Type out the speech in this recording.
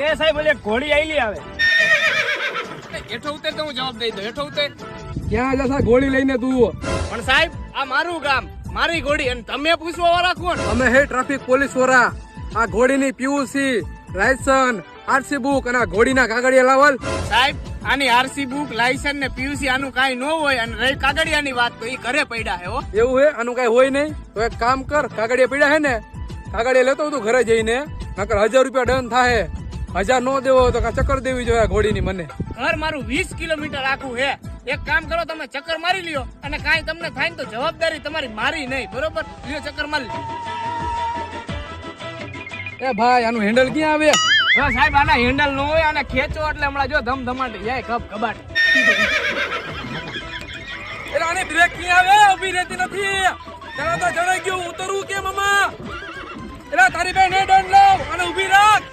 એ સાહેબ ઓલી ઘોડી આઈલી આવે. હેઠો ઉતર તો હું જવાબ દઈ દઉં. હેઠો ઉતર. ક્યાં જશા ગોળી લઈને તું? પણ સાહેબ આ મારું ગામ, મારી ઘોડી, અને તમે પૂછવા વાળા કોણ? અમે હે ટ્રાફિક પોલીસ વાળા. આ ઘોડીની પીયુસી, લાયસન્સ, આરસી બુક અને આ ઘોડીના કાગળિયા લાવલ. સાહેબ આની આરસી બુક, લાયસન્સ ને પીયુસી આનું કાઈ ન હોય, અને રહી કાગળિયાની વાત તો એ ઘરે પડ્યા હે. હો એવું હે? આનું કઈ હોય નહીં તો એક કામ કર, કાગળિયા પડ્યા હે ને, કાગળિયા લેતો તું ઘરે જઈને, નકર 1000 રૂપિયા દંડ થાય. 1000 નો દેવો તો કા ચક્કર દેવી જોઈએ ઘોડીની મને. ઘર મારું 20 કિલોમીટર આખું હે. એક કામ કરો, તમે ચક્કર મારી લ્યો, અને કાંઈ તમને થાય ને તો જવાબદારી તમારી મારી નહીં, બરોબર? લ્યો ચક્કર મારી લ્યો. એ ભાઈ આનું હેન્ડલ ક્યાં આવે? હા સાહેબ આના હેન્ડલ નો હોય, આને ખેંચો એટલે હમણાં જો ધમધમાટી જાય કપ કબાટ. એટલે આની બ્રેક ક્યાં આવે? ઊભી રહેતી નથી. તને તો જણાઈ ગયું ઉતરવું કેમ? મામા એટલે તારી બેન દંડ લાવ અને ઊભી રાખ.